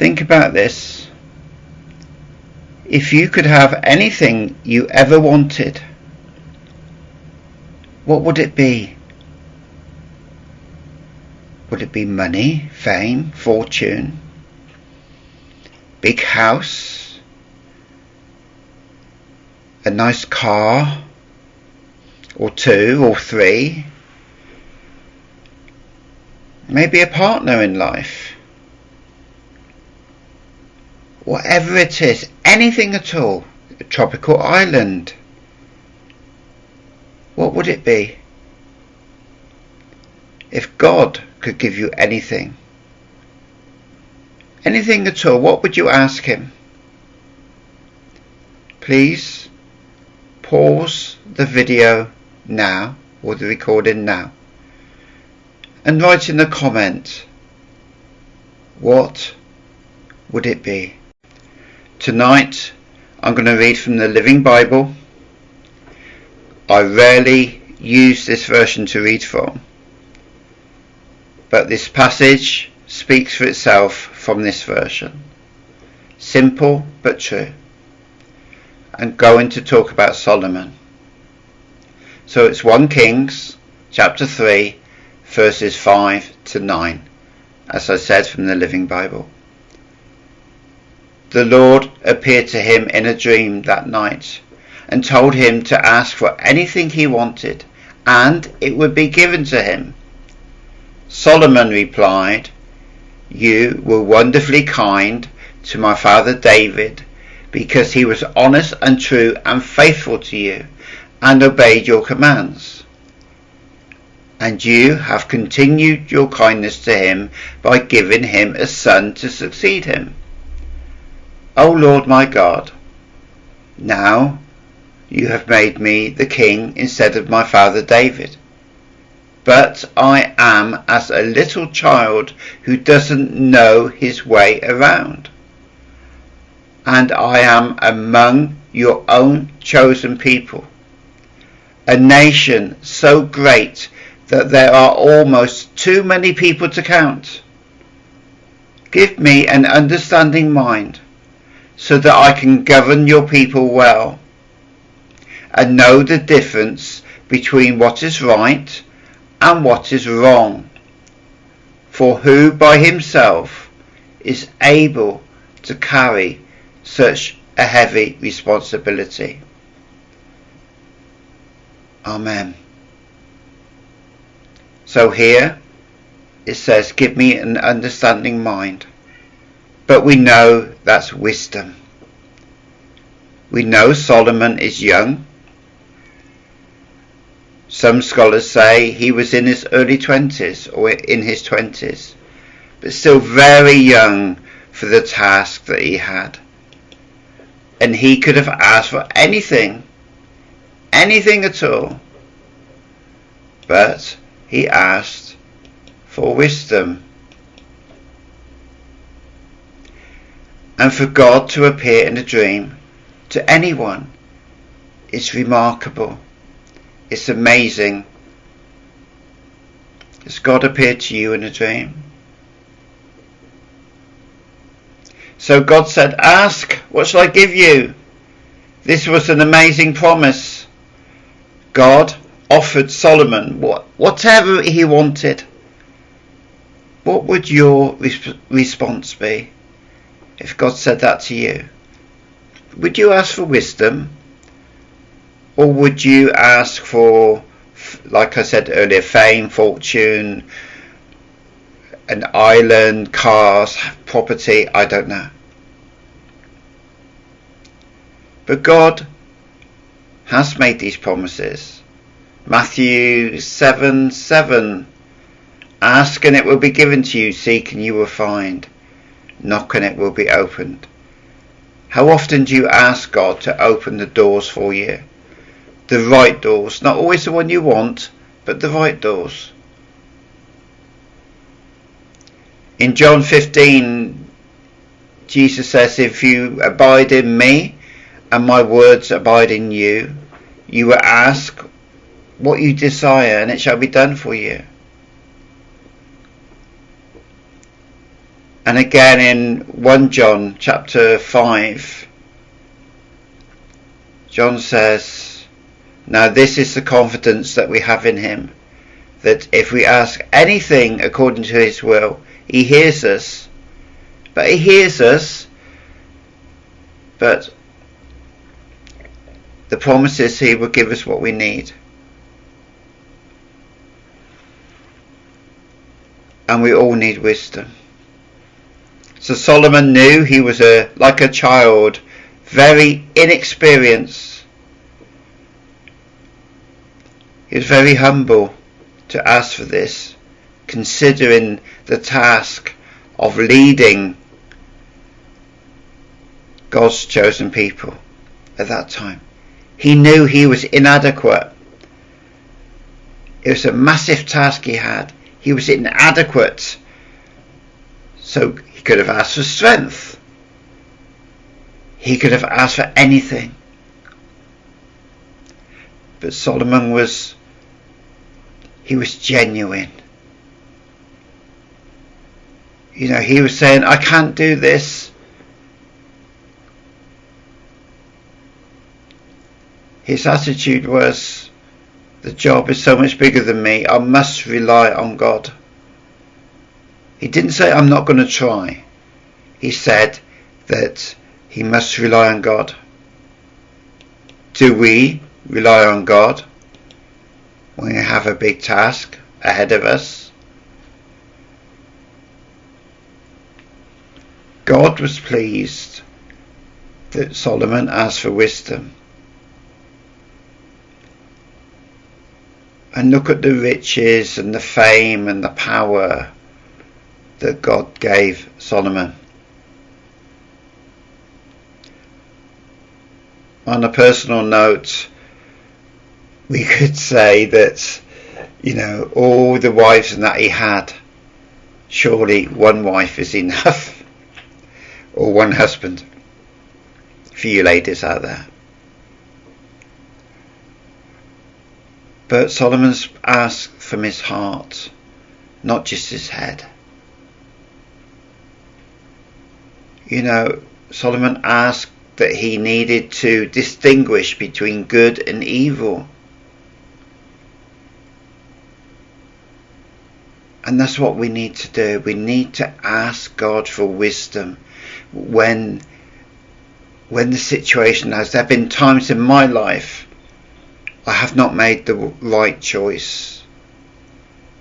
Think about this. If you could have anything you ever wanted, what would it be? Would it be money, fame, fortune, big house, a nice car, or 2 or 3, maybe a partner in life? Whatever it is, anything at all, a tropical island, what would it be? If God could give you anything at all, what would you ask him? Please pause the video now, or the recording now, and write in the comment, what would it be? Tonight I'm going to read from the Living Bible. I rarely use this version to read from, but this passage speaks for itself from this version. Simple but true. I'm going to talk about Solomon. So it's 1 Kings chapter 3 verses 5 to 9, as I said, from the Living Bible. The Lord appeared to him in a dream that night and told him to ask for anything he wanted, and it would be given to him. Solomon replied, "You were wonderfully kind to my father David, because he was honest and true and faithful to you, and obeyed your commands. And you have continued your kindness to him by giving him a son to succeed him. O Lord my God, now you have made me the king instead of my father David. But I am as a little child who doesn't know his way around. And I am among your own chosen people, a nation so great that there are almost too many people to count. Give me an understanding mind, so that I can govern your people well, and know the difference between what is right and what is wrong. For who by himself is able to carry such a heavy responsibility?" Amen. So here it says, give me an understanding mind. But we know that's wisdom. We know Solomon is young. Some scholars say he was in his early 20s or in his 20s, but still very young for the task that he had. And he could have asked for anything at all. But he asked for wisdom. And for God to appear in a dream to anyone is remarkable. It's amazing. Has God appeared to you in a dream? So God said, "Ask, what shall I give you?" This was an amazing promise. God offered Solomon whatever he wanted. What would your response be if God said that to you? Would you ask for wisdom? Or would you ask for, like I said earlier, fame, fortune, an island, cars, property? I don't know. But God has made these promises. Matthew 7:7, "Ask and it will be given to you, seek and you will find, knock and it will be opened." How often do you ask God to open the doors for you? The right doors, not always the one you want, but the right doors. In John 15, Jesus says, "If you abide in me and my words abide in you, you will ask what you desire and it shall be done for you." And again in 1 John chapter 5, John says, "Now this is the confidence that we have in him, that if we ask anything according to his will, he hears us." But he hears us, but the promise is he will give us what we need. And we all need wisdom. So Solomon knew he was like a child, very inexperienced. He was very humble to ask for this, considering the task of leading God's chosen people at that time. He knew he was inadequate. It was a massive task he had. He was inadequate. So he could have asked for strength. He could have asked for anything. But Solomon was genuine. He was saying, "I can't do this." His attitude was, the job is so much bigger than me. I must rely on God. He didn't say, "I'm not going to try." He said that he must rely on God. Do we rely on God when we have a big task ahead of us? God was pleased that Solomon asked for wisdom. And look at the riches and the fame and the power that God gave Solomon. On a personal note, we could say that, all the wives and that he had, surely one wife is enough, or one husband, for you ladies out there. But Solomon's asked from his heart, not just his head. Solomon asked that he needed to distinguish between good and evil. And that's what we need to do. We need to ask God for wisdom when the situation has. There have been times in my life I have not made the right choice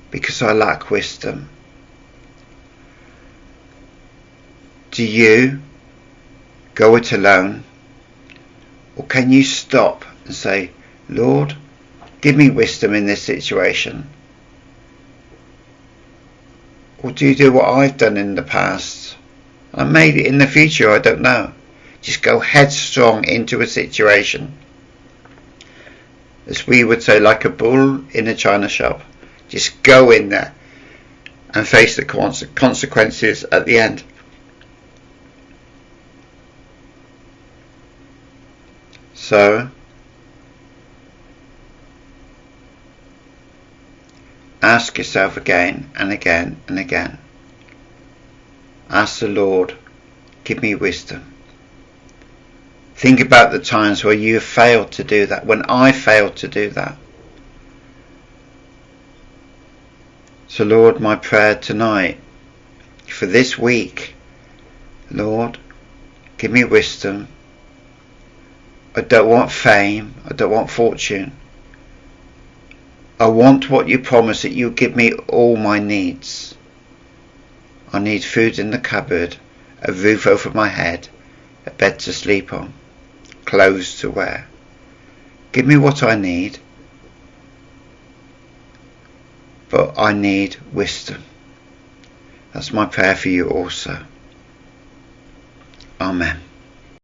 because I lack wisdom. Do you go it alone, or can you stop and say, "Lord, give me wisdom in this situation"? Or do you do what I've done in the past, and maybe in the future, I don't know, just go headstrong into a situation, as we would say, like a bull in a china shop? Just go in there and face the consequences at the end. So ask yourself again and again and again. Ask the Lord, give me wisdom. Think about the times where you have failed to do that, when I failed to do that. So Lord, my prayer tonight for this week, Lord, give me wisdom. I don't want fame. I don't want fortune. I want what you promise, that you give me all my needs. I need food in the cupboard, a roof over my head, a bed to sleep on, clothes to wear. Give me what I need, but I need wisdom. That's my prayer for you also. Amen.